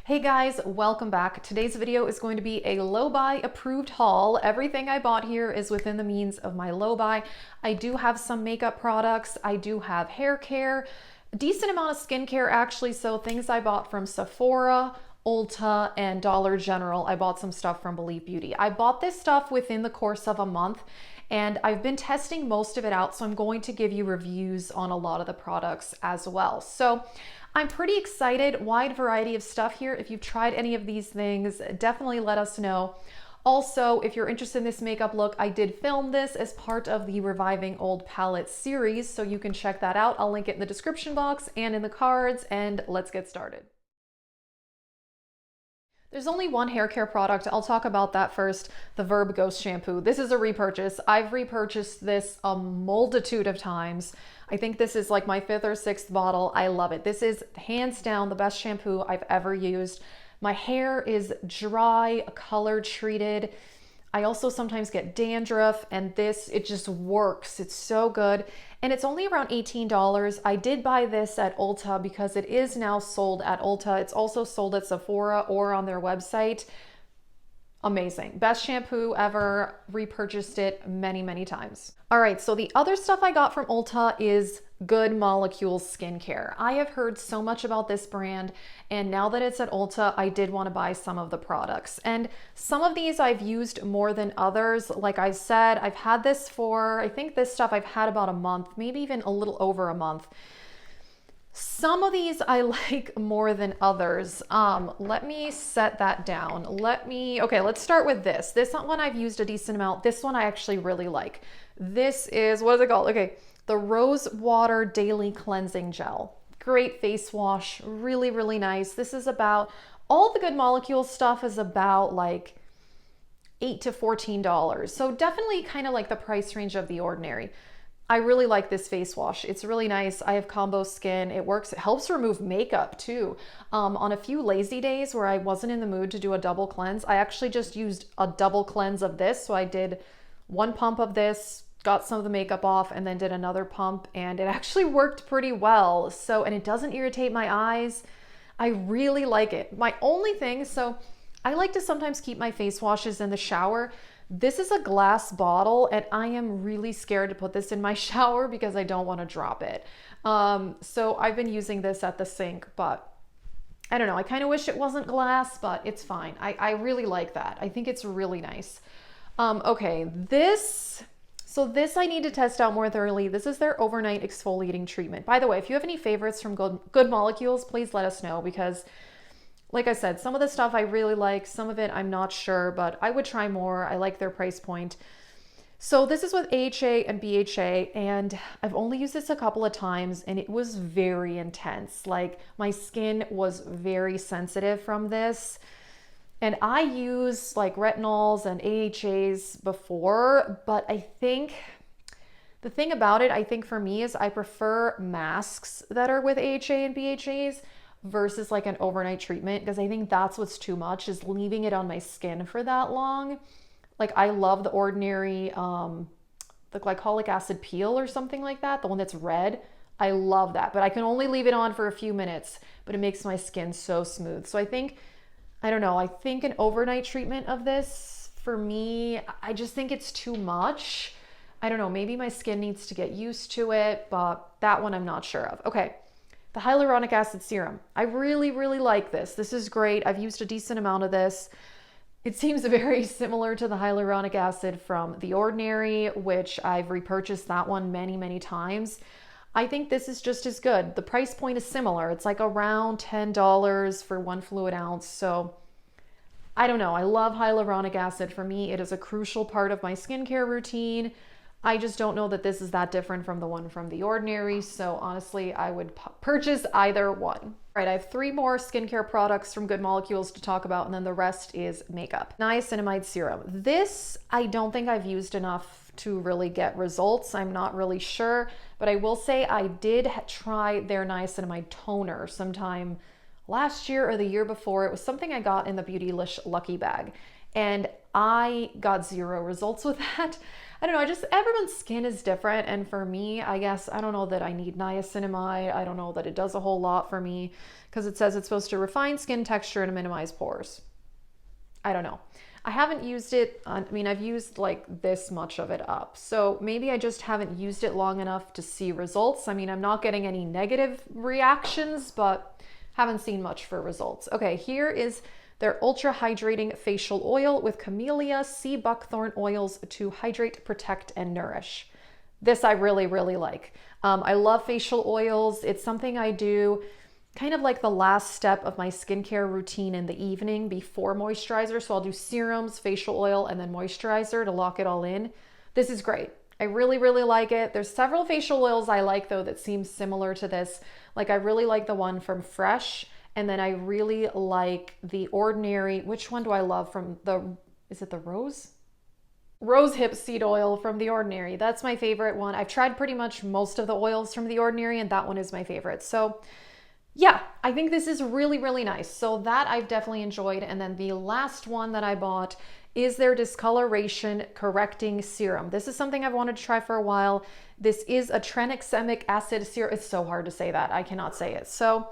Hey guys, welcome back. Today's video is going to be a low buy approved haul. Everything I bought here is within the means of my low buy. I do have some makeup products. I do have hair care, a decent amount of skincare actually. So things I bought from Sephora, Ulta, and Dollar General. I bought some stuff from Believe Beauty. I bought this stuff within the course of a month and I've been testing most of it out. So I'm going to give you reviews on a lot of the products as well. So I'm pretty excited, wide variety of stuff here. If you've tried any of these things, definitely let us know. Also, if you're interested in this makeup look, I did film this as part of the Reviving Old Palette series, so you can check that out. I'll link it in the description box and in the cards, and let's get started. There's only one hair care product. I'll talk about that first, the Verb Ghost Shampoo. This is a repurchase. I've repurchased this a multitude of times. I think this is like my 5th or 6th bottle. I love it. This is hands down the best shampoo I've ever used. My hair is dry, color treated. I also sometimes get dandruff, and this, it just works. It's so good. And it's only around $18. I did buy this at Ulta because it is now sold at Ulta. It's also sold at Sephora or on their website. Amazing. Best shampoo ever. Repurchased it many, many times. All right, so the other stuff I got from Ulta is Good Molecules skincare. I have heard so much about this brand, and now that it's at Ulta, I did want to buy some of the products. And some of these I've used more than others. Like I said, I've had this for, I think this stuff I've had about a month, maybe even a little over a month. Some of these I like more than others. Let me set that down. Okay, let's start with this. This one I've used a decent amount. This one I actually really like. This is, what is it called? Okay, the Rose Water Daily Cleansing Gel. Great face wash, really, really nice. This is about, all the Good Molecules stuff is about like $8 to $14. So definitely kind of like the price range of The Ordinary. I really like this face wash. It's really nice. I have combo skin. It works. It helps remove makeup too. On a few lazy days where I wasn't in the mood to do a double cleanse, I actually just used a double cleanse of this. So I did one pump of this, got some of the makeup off, and then did another pump, and it actually worked pretty well. So, and it doesn't irritate my eyes. I really like it. My only thing, so I like to sometimes keep my face washes in the shower. This is a glass bottle, and I am really scared to put this in my shower because I don't want to drop it. So I've been using this at the sink, but I don't know. I kind of wish it wasn't glass, but it's fine. I really like that. I think it's really nice. Okay, this I need to test out more thoroughly. This is their overnight exfoliating treatment. By the way, if you have any favorites from Good Molecules, please let us know, because like I said, some of the stuff I really like, some of it I'm not sure, but I would try more. I like their price point. So this is with AHA and BHA, and I've only used this a couple of times, and it was very intense. Like, my skin was very sensitive from this. And I use like retinols and AHAs before, but I think the thing about it, I think for me, is I prefer masks that are with AHA and BHAs versus like an overnight treatment, because I think that's what's too much, is leaving it on my skin for that long. Like, I love The Ordinary, the glycolic acid peel or something like that, the one that's red. I love that, but I can only leave it on for a few minutes, but it makes my skin so smooth. So I think, I don't know, I think an overnight treatment of this, for me, I just think it's too much. I don't know, maybe my skin needs to get used to it, but that one I'm not sure of. Okay. The hyaluronic acid serum. I really, really like this. This is great. I've used a decent amount of this. It seems very similar to the hyaluronic acid from The Ordinary, which I've repurchased that one many, many times. I think this is just as good. The price point is similar. It's like around $10 for 1 fluid ounce. So I don't know. I love hyaluronic acid. For me, it is a crucial part of my skincare routine. I just don't know that this is that different from the one from The Ordinary. So honestly, I would purchase either one. All right, I have 3 more skincare products from Good Molecules to talk about, and then the rest is makeup. Niacinamide serum. This, I don't think I've used enough to really get results. I'm not really sure, but I will say I did try their niacinamide toner sometime last year or the year before. It was something I got in the Beautylish Lucky Bag, and I got 0 results with that. I don't know, everyone's skin is different, and for me, I guess, I don't know that I need niacinamide. I don't know that it does a whole lot for me, because it says it's supposed to refine skin texture and minimize pores. I don't know. I haven't used it, I mean, I've used like this much of it up. So maybe I just haven't used it long enough to see results. I mean, I'm not getting any negative reactions, but haven't seen much for results. Okay, here is their ultra hydrating facial oil with camellia, sea buckthorn oils to hydrate, protect, and nourish. This I really, really like. I love facial oils. It's something I do kind of like the last step of my skincare routine in the evening before moisturizer. So I'll do serums, facial oil, and then moisturizer to lock it all in. This is great. I really, really like it. There's several facial oils I like though that seem similar to this. Like I really like the one from Fresh, and then I really like the Ordinary. Which one do I love from is it the Rose hip seed oil from The Ordinary. That's my favorite one. I've tried pretty much most of the oils from The Ordinary, and that one is my favorite. So yeah, I think this is really, really nice. So that I've definitely enjoyed. And then the last one that I bought is their discoloration correcting serum. This is something I've wanted to try for a while. This is a tranexamic acid serum. It's so hard to say that. I cannot say it. So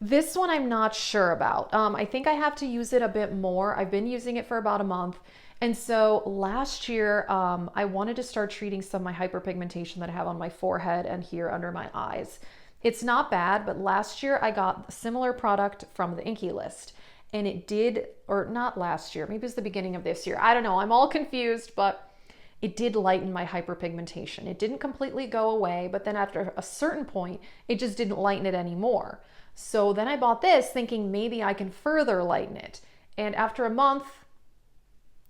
this one I'm not sure about. I think I have to use it a bit more. I've been using it for about a month. And so last year, I wanted to start treating some of my hyperpigmentation that I have on my forehead and here under my eyes. It's not bad, but last year I got a similar product from the Inkey List, and it did, or not last year, maybe it was the beginning of this year. I don't know, I'm all confused, but it did lighten my hyperpigmentation. It didn't completely go away, but then after a certain point, it just didn't lighten it anymore. So then I bought this thinking maybe I can further lighten it. And after a month,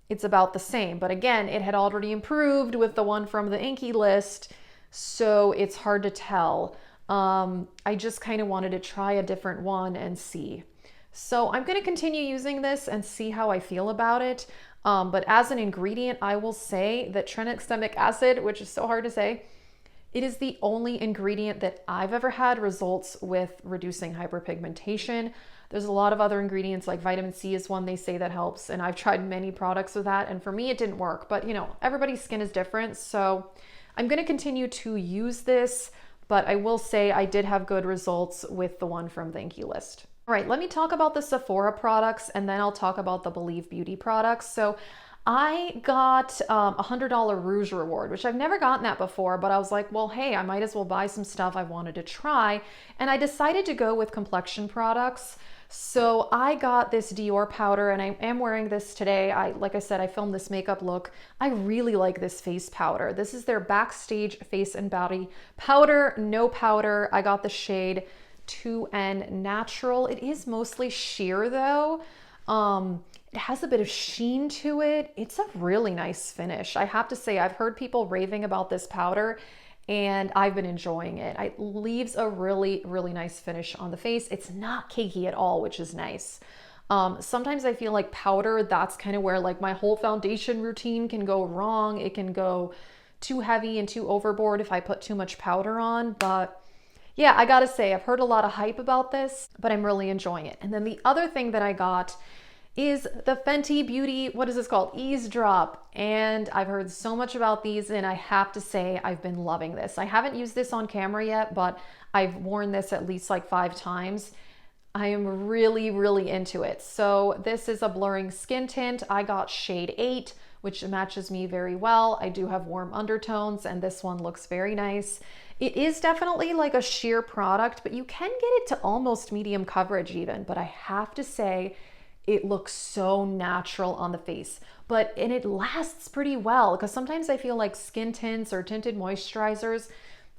it's about the same. But again, it had already improved with the one from the Inkey List, so it's hard to tell. I just kind of wanted to try a different one and see. So I'm going to continue using this and see how I feel about it. But as an ingredient, I will say that tranexamic acid, which is so hard to say, it is the only ingredient that I've ever had results with reducing hyperpigmentation. There's a lot of other ingredients, like vitamin C is one they say that helps. And I've tried many products with that. And for me, it didn't work. But you know, everybody's skin is different. So I'm going to continue to use this. But I will say I did have good results with the one from the Inkey List. All right, let me talk about the Sephora products, and then I'll talk about the Believe Beauty products. So I got a $100 Rouge reward, which I've never gotten that before, but I was like, well, hey, I might as well buy some stuff I wanted to try. And I decided to go with complexion products. So I got this Dior powder, and I am wearing this today. Like I said, I filmed this makeup look. I really like this face powder. This is their Backstage Face and Body Powder, no powder. I got the shade 2N Natural. It is mostly sheer though. It has a bit of sheen to it. It's a really nice finish. I have to say, I've heard people raving about this powder, and I've been enjoying it. It leaves a really, really nice finish on the face. It's not cakey at all, which is nice. Sometimes I feel like powder, that's kind of where like my whole foundation routine can go wrong. It can go too heavy and too overboard if I put too much powder on. But yeah, I gotta say, I've heard a lot of hype about this, but I'm really enjoying it. And then the other thing that I got is the Fenty Beauty, what is this called? Ease Drop. And I've heard so much about these, and I have to say I've been loving this. I haven't used this on camera yet, but I've worn this at least like 5 times. I am really, really into it. So this is a blurring skin tint. I got shade 8, which matches me very well. I do have warm undertones, and this one looks very nice. It is definitely like a sheer product, but you can get it to almost medium coverage even. But I have to say, it looks so natural on the face, and it lasts pretty well, because sometimes I feel like skin tints or tinted moisturizers,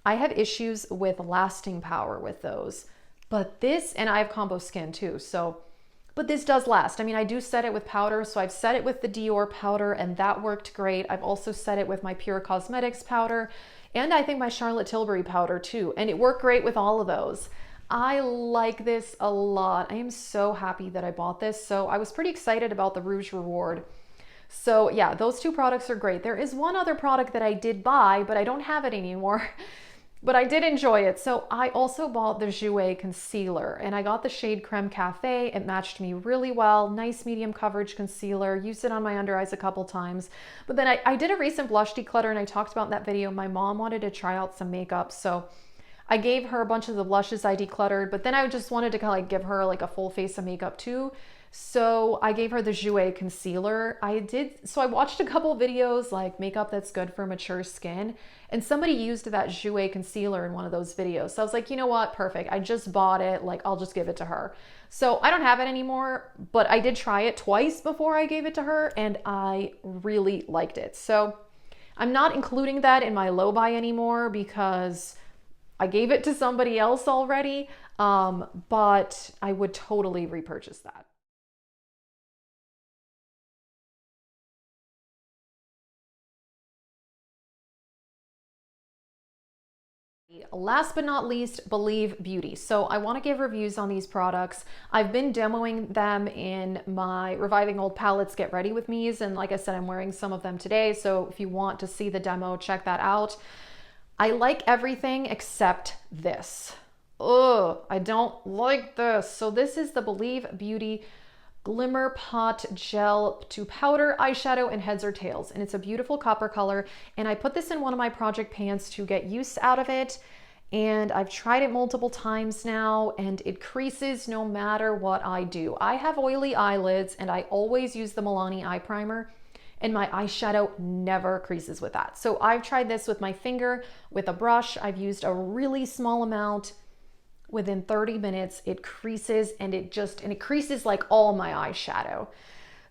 I have issues with lasting power with those. But this, and I have combo skin too, but this does last. I mean, I do set it with powder, so I've set it with the Dior powder, and that worked great. I've also set it with my Pure Cosmetics powder, and I think my Charlotte Tilbury powder too, and it worked great with all of those. I like this a lot. I am so happy that I bought this. So I was pretty excited about the Rouge reward. So yeah, those 2 products are great. There is one other product that I did buy, but I don't have it anymore. but I did enjoy it. So I also bought the Jouer concealer, and I got the shade Creme Cafe. It matched me really well. Nice medium coverage concealer. Used it on my under eyes a couple times. But then I did a recent blush declutter, and I talked about in that video, my mom wanted to try out some makeup. So I gave her a bunch of the blushes I decluttered, but then I just wanted to kind of like give her like a full face of makeup too. So I gave her the Jouer concealer. So I watched a couple videos like makeup that's good for mature skin, and somebody used that Jouer concealer in one of those videos. So I was like, you know what? Perfect. I just bought it. Like, I'll just give it to her. So I don't have it anymore, but I did try it twice before I gave it to her, and I really liked it. So I'm not including that in my low buy anymore because I gave it to somebody else already, but I would totally repurchase that. Last but not least, Believe Beauty. So I want to give reviews on these products. I've been demoing them in my Reviving Old Palettes Get Ready With Me's, and like I said, I'm wearing some of them today. So if you want to see the demo, check that out. I like everything except this. Ugh, I don't like this. So this is the Believe Beauty Glimmer Pot Gel to Powder Eyeshadow in Heads or Tails, and it's a beautiful copper color, and I put this in one of my project pans to get use out of it, and I've tried it multiple times now, and it creases no matter what I do. I have oily eyelids, and I always use the Milani eye primer, and my eyeshadow never creases with that. So I've tried this with my finger, with a brush. I've used a really small amount. Within 30 minutes, it creases, and it creases like all my eyeshadow.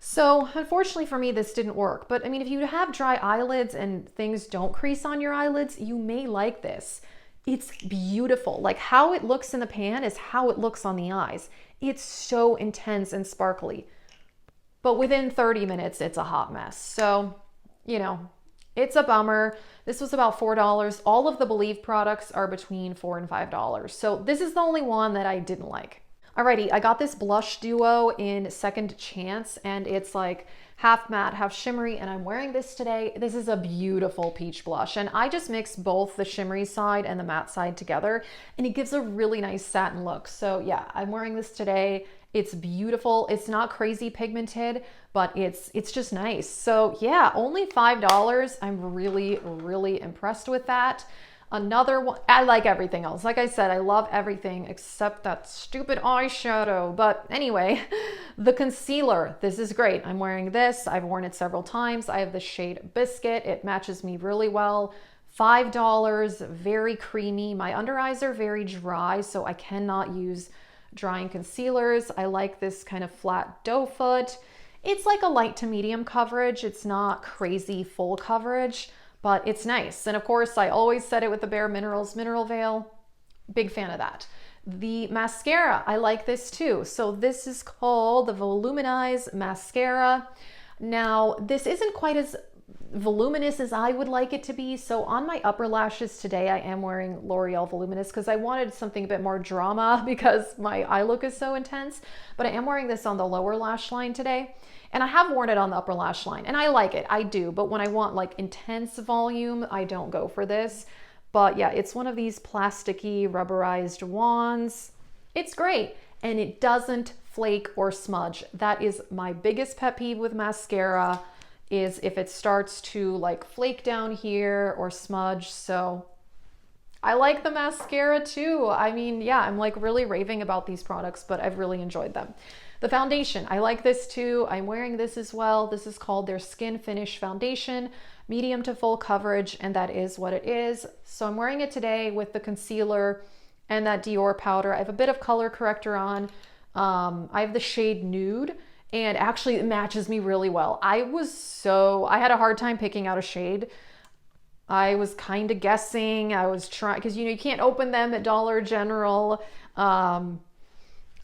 So unfortunately for me, this didn't work. But I mean, if you have dry eyelids and things don't crease on your eyelids, you may like this. It's beautiful. Like how it looks in the pan is how it looks on the eyes. It's so intense and sparkly. But within 30 minutes, it's a hot mess. So, you know, it's a bummer. This was about $4. All of the Believe products are between $4 and $5. So this is the only one that I didn't like. Alrighty, I got this blush duo in Second Chance, and it's like half matte, half shimmery, and I'm wearing this today. This is a beautiful peach blush, and I just mixed both the shimmery side and the matte side together, and it gives a really nice satin look. So yeah, I'm wearing this today. It's beautiful. It's not crazy pigmented, but it's just nice. So yeah, only $5. I'm really, really impressed with that. Another one, I like everything else. Like I said, I love everything except that stupid eyeshadow. But anyway, the concealer, this is great. I'm wearing this. I've worn it several times. I have the shade Biscuit. It matches me really well. $5, very creamy. My under eyes are very dry, so I cannot use drying concealers. I like this kind of flat doe foot. It's like a light to medium coverage. It's not crazy full coverage, but it's nice. And of course, I always said it with the Bare Minerals Mineral Veil. Big fan of that. The mascara, I like this too. So this is called the Voluminize Mascara. Now, this isn't quite as voluminous as I would like it to be. So on my upper lashes today, I am wearing L'Oreal Voluminous because I wanted something a bit more drama because my eye look is so intense. But I am wearing this on the lower lash line today. And I have worn it on the upper lash line, and I like it, I do. But when I want like intense volume, I don't go for this. But yeah, it's one of these plasticky rubberized wands. It's great, and it doesn't flake or smudge. That is my biggest pet peeve with mascara, is if it starts to like flake down here or smudge. So I like the mascara too. I mean, yeah, I'm like really raving about these products, but I've really enjoyed them. The foundation, I like this too. I'm wearing this as well. This is called their Skin Finish Foundation, medium to full coverage, and that is what it is. So I'm wearing it today with the concealer and that Dior powder. I have a bit of color corrector on. I have the shade Nude, and actually it matches me really well. I had a hard time picking out a shade. I was kind of guessing. I was trying, because you can't open them at Dollar General.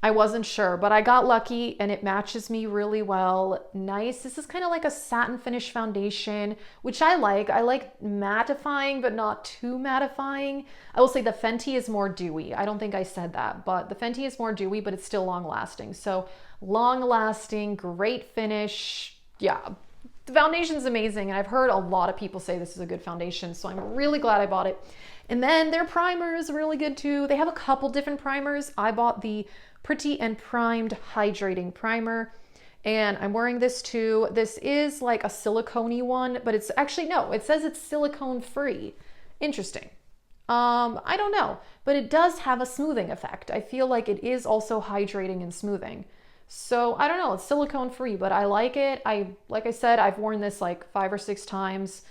I wasn't sure, but I got lucky and it matches me really well. Nice. This is kind of like a satin finish foundation, which I like. I like mattifying, but not too mattifying. I will say the Fenty is more dewy. I don't think I said that, but the Fenty is more dewy, but it's still long lasting. So long lasting, great finish. Yeah, The foundation's amazing, and I've heard a lot of people say this is a good foundation, so I'm really glad I bought it. And then their primer is really good too. They have a couple different primers. I bought the Pretty and Primed Hydrating Primer, and I'm wearing this too. This is like a silicone-y one, but it's actually, no, it says it's silicone free. Interesting. I don't know, but it does have a smoothing effect. I feel like it is also hydrating and smoothing. So I don't know, it's silicone free, but I like it. Like I said, I've worn this like 5 or 6 times.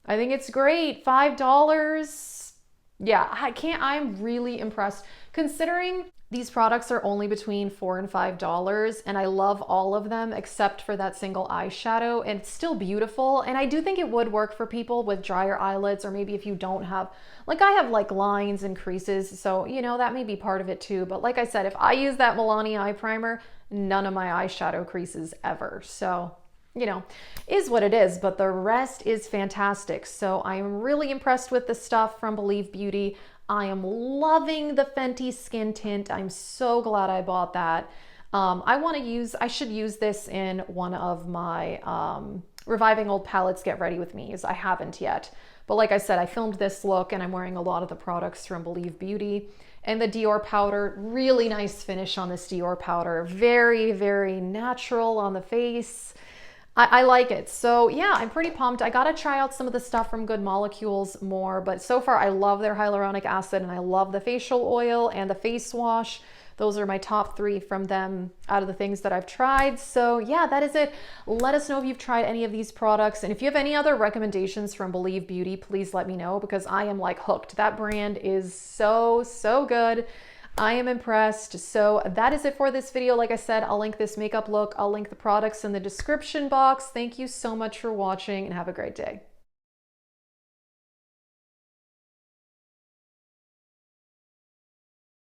I think it's great. $5. Yeah, I'm really impressed considering these products are only between $4 and $5, and I love all of them except for that single eyeshadow, and it's still beautiful. And I do think it would work for people with drier eyelids, or maybe if you don't have, like I have like lines and creases, so you know, that may be part of it too. But like I said, if I use that Milani eye primer, none of my eyeshadow creases ever. So, you know, is what it is, but the rest is fantastic. So I am really impressed with the stuff from Believe Beauty. I am loving the Fenty skin tint. I'm so glad I bought that. I should use this in one of my Reviving Old Palettes Get Ready With Me's. I haven't yet. But like I said, I filmed this look and I'm wearing a lot of the products from Believe Beauty. And the Dior powder, really nice finish on this Dior powder. Very, very natural on the face. I like it. So yeah, I'm pretty pumped. I gotta try out some of the stuff from Good Molecules more, but so far I love their hyaluronic acid and I love the facial oil and the face wash. Those are my top 3 from them out of the things that I've tried. So yeah, that is it. Let us know if you've tried any of these products. And if you have any other recommendations from Believe Beauty, please let me know because I am like hooked. That brand is so, so good. I am impressed. So that is it for this video. Like I said, I'll link this makeup look. I'll link the products in the description box. Thank you so much for watching and have a great day.